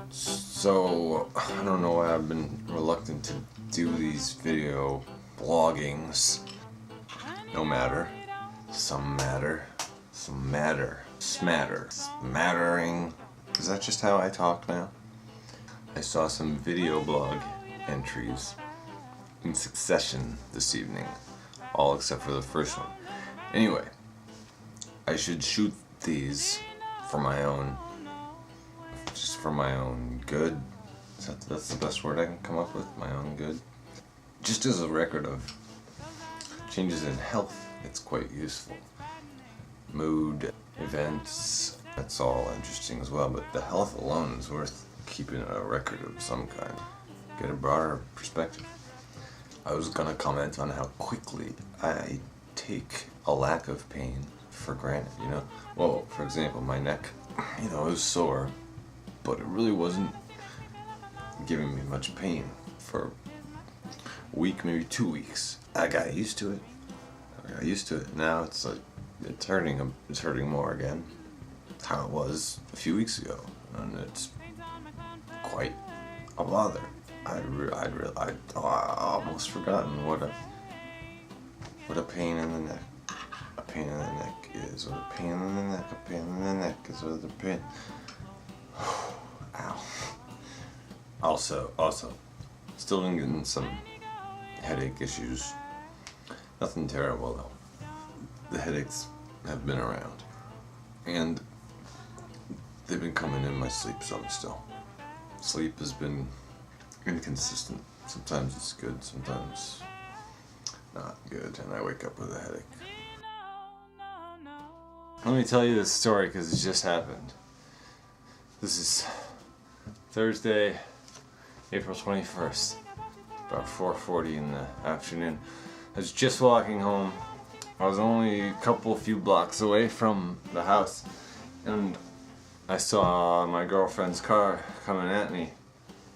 So, I don't know why I've been reluctant to do these video bloggings. No matter. Some matter. Some matter. Smatter. Smattering. Is that just how I talk now? I saw some video blog entries in succession this evening. All except for the first one. Anyway, I should shoot these for my own, just for my own good. That's the best word I can come up with, my own good. Just as a record of changes in health, it's quite useful. Mood, events, that's all interesting as well, but the health alone is worth keeping a record of some kind. Get a broader perspective. I was gonna comment on how quickly I take a lack of pain for granted, you know? Well, for example, my neck, it was sore, but it really wasn't giving me much pain for a week, maybe 2 weeks. I got used to it. Now it's like, it's hurting more again. How it was a few weeks ago, and it's quite a bother. I'd almost forgotten what a pain in the neck. A pain in the neck is what a pain in the neck. A pain in the neck is what a pain. Ow. Also, still been getting some headache issues. Nothing terrible though. The headaches have been around, and they've been coming in my sleep some still. Sleep has been inconsistent. Sometimes it's good, sometimes not good, and I wake up with a headache. Let me tell you this story because it just happened. This is Thursday, April 21st, about 4:40 in the afternoon. I was just walking home. I was only a few blocks away from the house, and I saw my girlfriend's car coming at me.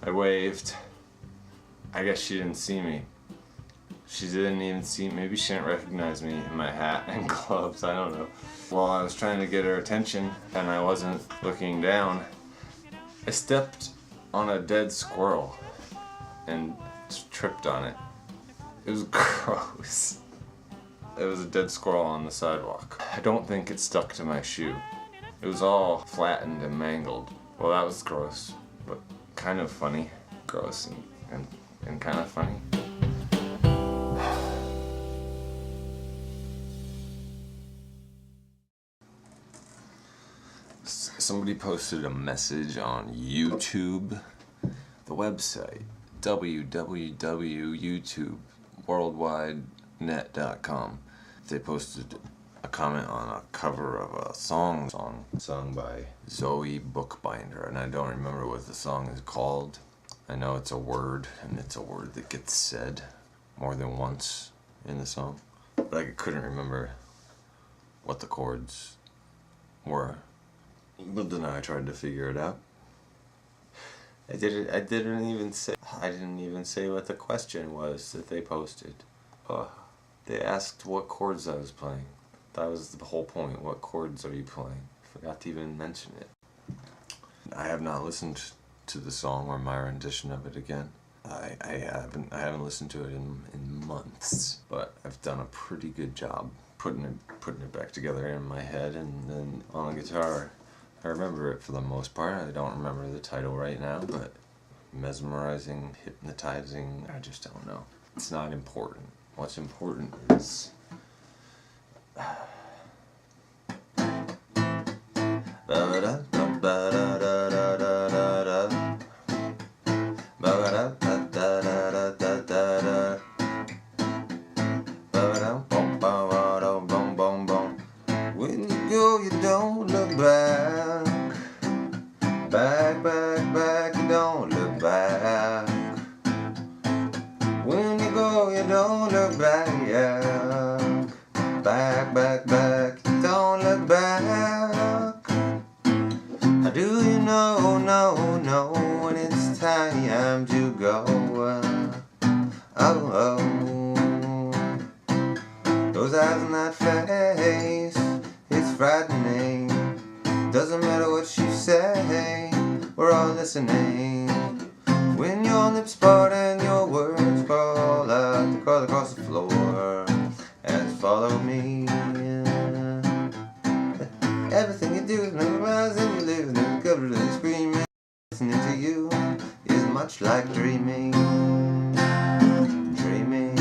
I waved. I guess she didn't see me. She didn't even see me. Maybe she didn't recognize me in my hat and gloves. I don't know. While I was trying to get her attention and I wasn't looking down, I stepped on a dead squirrel and tripped on it. It was gross. It was a dead squirrel on the sidewalk. I don't think it stuck to my shoe. It was all flattened and mangled. Well, that was gross, but kind of funny. Gross and kind of funny. Somebody posted a message on YouTube, the website, www.youtubeworldwidenet.com. They posted a comment on a cover of a song sung by Zoe Bookbinder, and I don't remember what the song is called. I know it's a word, and it's a word that gets said more than once in the song, but I couldn't remember what the chords were. But then I tried to figure it out. I didn't even say what the question was that they posted. They asked what chords I was playing. That was the whole point. What chords are you playing? Forgot to even mention it. I have not listened to the song or my rendition of it again. I haven't listened to it in months, but I've done a pretty good job putting it back together in my head, and then on the guitar. I remember it for the most part. I don't remember the title right now, but mesmerizing, hypnotizing, I just don't know. It's not important. What's important is when you go, you don't look back. Back, you don't look back. When you go, you don't look back. Back, you don't look back. How do you know when it's time to go? Those eyes on that face, it's frightening. Doesn't matter what you say, we're all listening. When your lips part and your words fall out, they crawl across the floor and follow me. Everything you do is memorize and you live in the cover of the screaming. Listening to you is much like dreaming. Dreaming.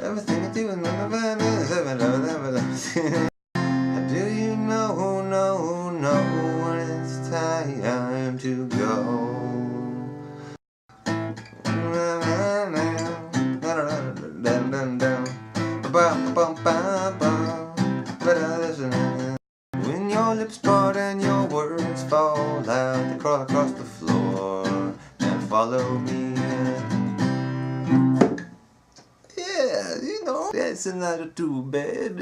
Everything you do is memorize. Do you know when it's time to go? When your lips part and your words fall out, they crawl across the floor and follow me. Yeah, you know, that's not too bad.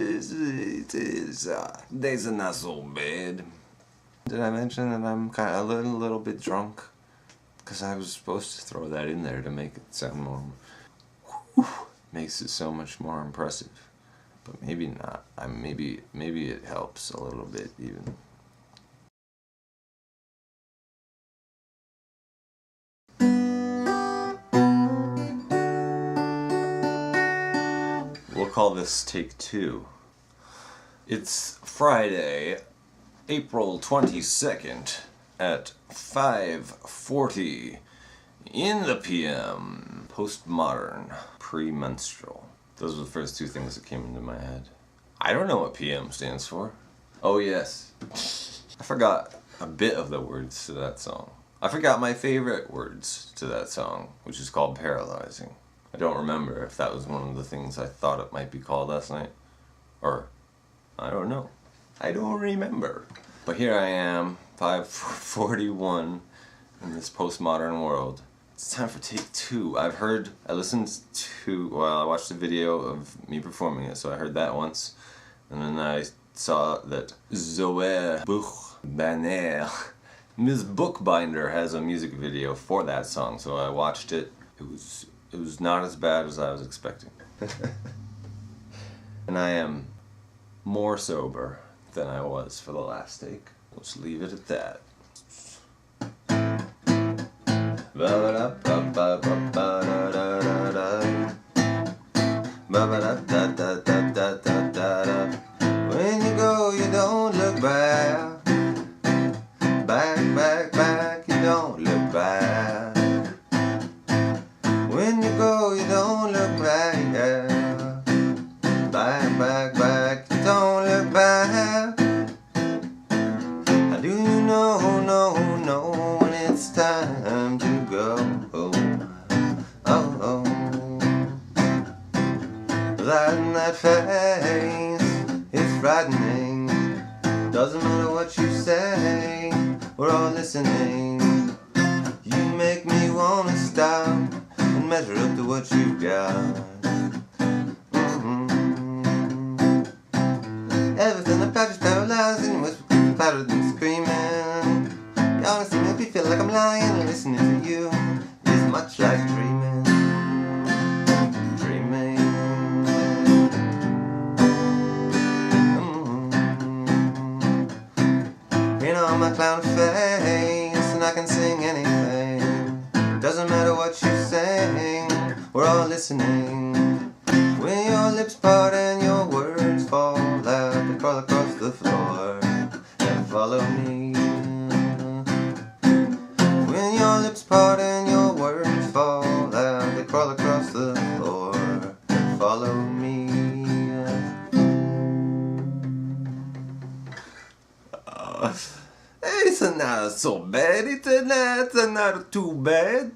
That's not so bad. Did I mention that I'm kind of a little bit drunk? Because I was supposed to throw that in there to make it sound more... makes it so much more impressive. But maybe not. Maybe it helps a little bit even. We'll call this take 2. It's Friday, April 22nd at 5:40 in the PM. Postmodern, premenstrual. Those were the first 2 things that came into my head. I don't know what PM stands for. Oh yes. I forgot a bit of the words to that song. I forgot my favorite words to that song, which is called Paralyzing. I don't remember if that was one of the things I thought it might be called last night. Or, I don't know. I don't remember. But here I am, 5:41 in this postmodern world. It's time for take 2. I listened to, well, I watched a video of me performing it, so I heard that once. And then I saw that Zoé Buchbaner, Ms. Bookbinder, has a music video for that song, so I watched it. It was not as bad as I was expecting. And I am more sober than I was for the last take. Let's leave it at that. When you go, you don't look back. Back, you don't look back. When you go, you don't look back. Back, you don't look back. How do you know when it's time to go? Oh. That face is frightening. Doesn't matter what you say, we're all listening. You make me wanna stop and measure up to what you got. Everything about you's paralyzed and your whisper louder than screaming. You honestly make me feel like I'm lying and listening to you is much like dreaming. Paint on my clown face and I can sing anything. Doesn't matter what you sing, we're all listening. When your lips part and your words fall out, they crawl across the floor and follow me. When your lips part and your words fall out, they crawl across the floor and follow me. It's not so bad, it's not too bad.